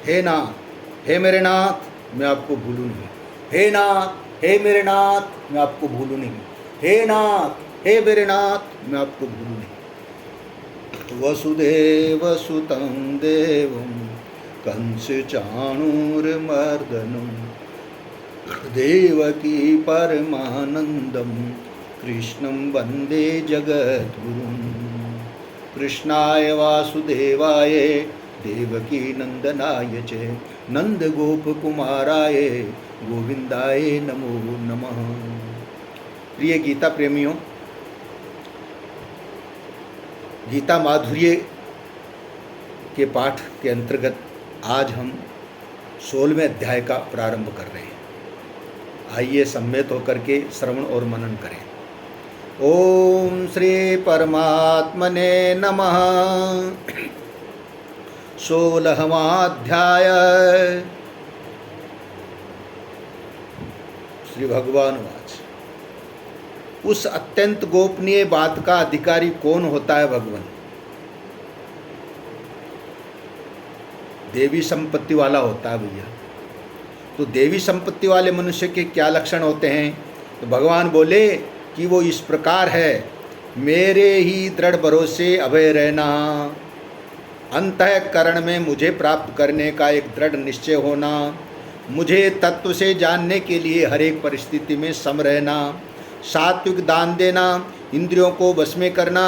हे नाथ, हे मेरे नाथ, मैं आपको भूलूँ नहीं। हे नाथ, हे मेरे नाथ, मैं आपको भूलूँ नहीं। हे नाथ, हे मेरे नाथ, मैं आपको भूलूँ नहीं। वसुदेव सुतं देवं कंस चाणूरमर्दनं देवकी परमानंदं कृष्णं वंदे जगद्गुरुं। कृष्णाय वासुदेवाय देवकी नंदनाय च नंदगोपकुमाराय गोविंदाय नमो नमः। प्रिय गीता प्रेमियों, गीता माधुर्य के पाठ के अंतर्गत आज हम 16वें अध्याय का प्रारंभ कर रहे हैं। आइए सम्मिलित होकर के श्रवण और मनन करें। ओम श्री परमात्मने नमः। 16वां अध्याय। श्री भगवान वाच, उस अत्यंत गोपनीय बात का अधिकारी कौन होता है भगवान? देवी संपत्ति वाला होता है भैया। तो देवी संपत्ति वाले मनुष्य के क्या लक्षण होते हैं? तो भगवान बोले कि वो इस प्रकार है, मेरे ही दृढ़ भरोसे अभय रहना, अंतःकरण में मुझे प्राप्त करने का एक दृढ़ निश्चय होना, मुझे तत्व से जानने के लिए हर एक परिस्थिति में सम रहना, सात्विक दान देना, इंद्रियों को वश में करना,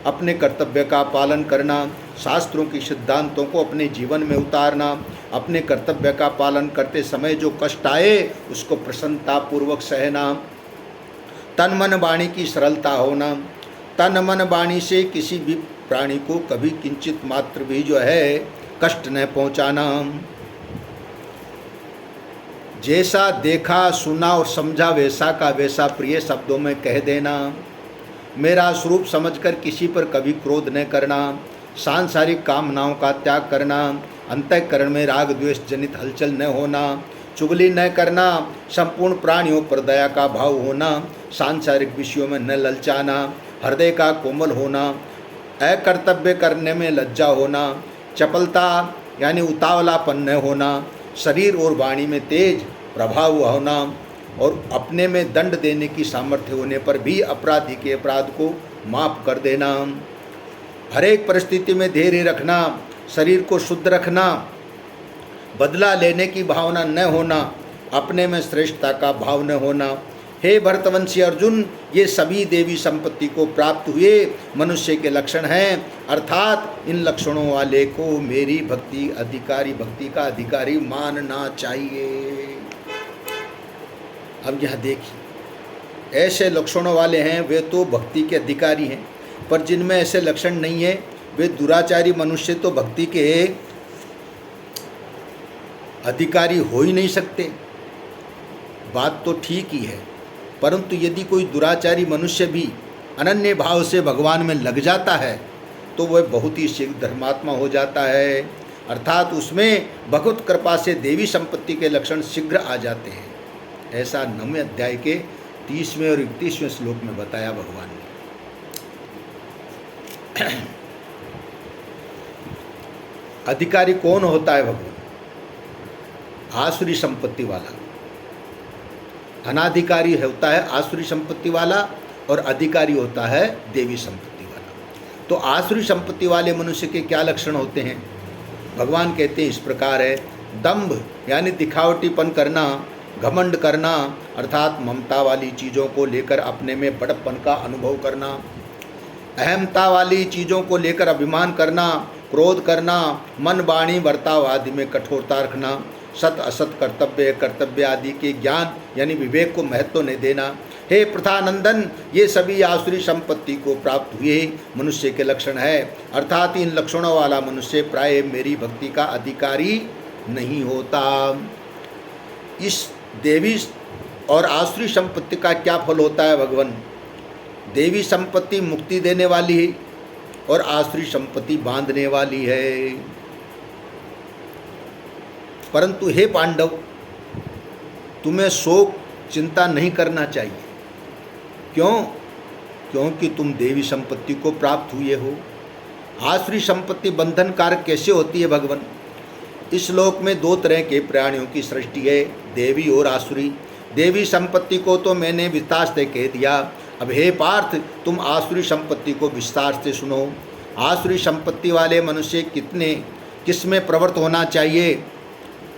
अपने कर्तव्य का पालन करना, शास्त्रों की सिद्धांतों को अपने जीवन में उतारना, अपने कर्तव्य का पालन करते समय जो कष्ट आए उसको प्रसन्नतापूर्वक सहना, तन मन वाणी की सरलता होना, तन मन वाणी से किसी भी प्राणी को कभी किंचित मात्र भी जो है कष्ट न पहुंचाना, जैसा देखा सुना और समझा वैसा का वैसा प्रिय शब्दों में कह देना, मेरा स्वरूप समझकर किसी पर कभी क्रोध न करना, सांसारिक कामनाओं का त्याग करना, अंतःकरण में राग द्वेष जनित हलचल न होना, चुगली न करना, संपूर्ण प्राणियों पर दया का भाव होना, सांसारिक विषयों में न ललचाना, हृदय का कोमल होना, अकर्तव्य करने में लज्जा होना, चपलता यानी उतावलापन न होना, शरीर और वाणी में तेज प्रभाव होना और अपने में दंड देने की सामर्थ्य होने पर भी अपराधी के अपराध को माफ कर देना, हर एक परिस्थिति में धैर्य रखना, शरीर को शुद्ध रखना, बदला लेने की भावना न होना, अपने में श्रेष्ठता का भाव न होना। हे भरतवंशी अर्जुन, ये सभी देवी संपत्ति को प्राप्त हुए मनुष्य के लक्षण हैं, अर्थात इन लक्षणों वाले को मेरी भक्ति का अधिकारी मानना चाहिए। अब यहाँ देखिए, ऐसे लक्षणों वाले हैं वे तो भक्ति के अधिकारी हैं, पर जिनमें ऐसे लक्षण नहीं है वे दुराचारी मनुष्य तो भक्ति के अधिकारी हो ही नहीं सकते। बात तो ठीक ही है, परंतु यदि कोई दुराचारी मनुष्य भी अनन्य भाव से भगवान में लग जाता है तो वह बहुत ही शीघ्र धर्मात्मा हो जाता है, अर्थात उसमें भगवत कृपा से देवी संपत्ति के लक्षण शीघ्र आ जाते हैं। ऐसा 9वें अध्याय के 30वें और 31वें श्लोक में बताया भगवान ने। अधिकारी कौन होता है भगवान? आसुरी संपत्ति वाला। अनाधिकारी होता है आसुरी संपत्ति वाला और अधिकारी होता है देवी संपत्ति वाला। तो आसुरी संपत्ति वाले मनुष्य के क्या लक्षण होते हैं? भगवान कहते हैं इस प्रकार है, दंभ यानी दिखावटीपन करना, घमंड करना अर्थात ममता वाली चीज़ों को लेकर अपने में बड़प्पन का अनुभव करना, अहमता वाली चीज़ों को लेकर अभिमान करना, क्रोध करना, मन वाणी बर्ताव आदि में कठोरता रखना, सत असत कर्तव्य आदि के ज्ञान यानी विवेक को महत्व नहीं देना। हे प्रथानंदन, ये सभी आसुरी संपत्ति को प्राप्त हुए मनुष्य के लक्षण है, अर्थात इन लक्षणों वाला मनुष्य प्राय मेरी भक्ति का अधिकारी नहीं होता। इस देवी और आसुरी संपत्ति का क्या फल होता है भगवान? देवी संपत्ति मुक्ति देने वाली है और आसुरी संपत्ति बांधने वाली है। परंतु हे पांडव, तुम्हें शोक चिंता नहीं करना चाहिए। क्यों? क्योंकि तुम देवी संपत्ति को प्राप्त हुए हो। आसुरी संपत्ति बंधन कारक कैसे होती है भगवान? इस श्लोक में दो तरह के प्राणियों की सृष्टि है, देवी और आसुरी। देवी संपत्ति को तो मैंने विस्तार से कह दिया। अब हे पार्थ, तुम आसुरी संपत्ति को विस्तार से सुनो। आसुरी संपत्ति वाले मनुष्य किस में प्रवृत्त होना चाहिए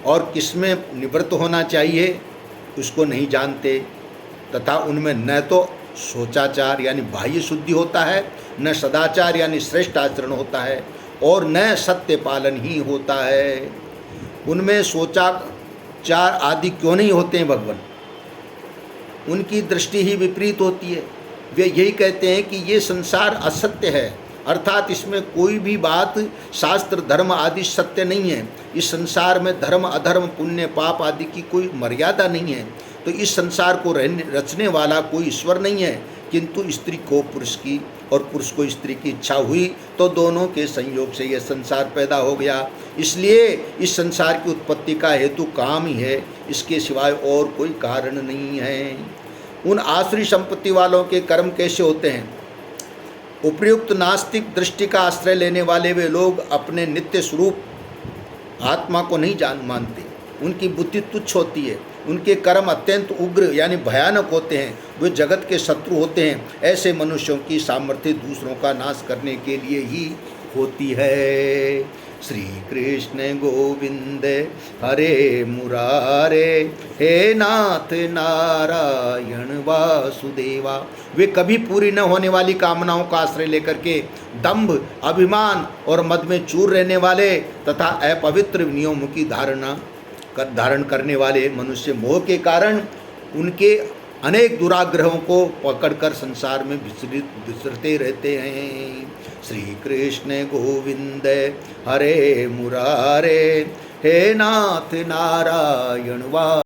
और किस में निवृत्त होना चाहिए उसको नहीं जानते, तथा उनमें न तो सोचाचार यानी बाह्य शुद्धि होता है, न सदाचार यानी श्रेष्ठ आचरण होता है, और न सत्य पालन ही होता है। उनमें सोचाचार आदि क्यों नहीं होते हैं भगवान? उनकी दृष्टि ही विपरीत होती है। वे यही कहते हैं कि ये संसार असत्य है, अर्थात इसमें कोई भी बात शास्त्र धर्म आदि सत्य नहीं है। इस संसार में धर्म अधर्म पुण्य पाप आदि की कोई मर्यादा नहीं है। तो इस संसार को रचने वाला कोई ईश्वर नहीं है, किंतु स्त्री को पुरुष की और पुरुष को स्त्री की इच्छा हुई तो दोनों के संयोग से यह संसार पैदा हो गया। इसलिए इस संसार की उत्पत्ति का हेतु काम ही है, इसके सिवाय और कोई कारण नहीं है। उन आसुरी संपत्ति वालों के कर्म कैसे होते हैं? उपयुक्त नास्तिक दृष्टि का आश्रय लेने वाले वे लोग अपने नित्य स्वरूप आत्मा को नहीं मानते। उनकी बुद्धि तुच्छ होती है। उनके कर्म अत्यंत उग्र यानी भयानक होते हैं। वे जगत के शत्रु होते हैं। ऐसे मनुष्यों की सामर्थ्य दूसरों का नाश करने के लिए ही होती है। श्री कृष्ण गोविंद हरे मुरारे, हे नाथ नारायण वासुदेवा। वे कभी पूरी न होने वाली कामनाओं का आश्रय लेकर के दंभ अभिमान और मद में चूर रहने वाले तथा अपवित्र नियमों की धारण करने वाले मनुष्य मोह के कारण उनके अनेक दुराग्रहों को पकड़कर संसार में विचरते रहते हैं। श्री कृष्ण गोविंद हरे मुरारे, हे नाथ नारायण वा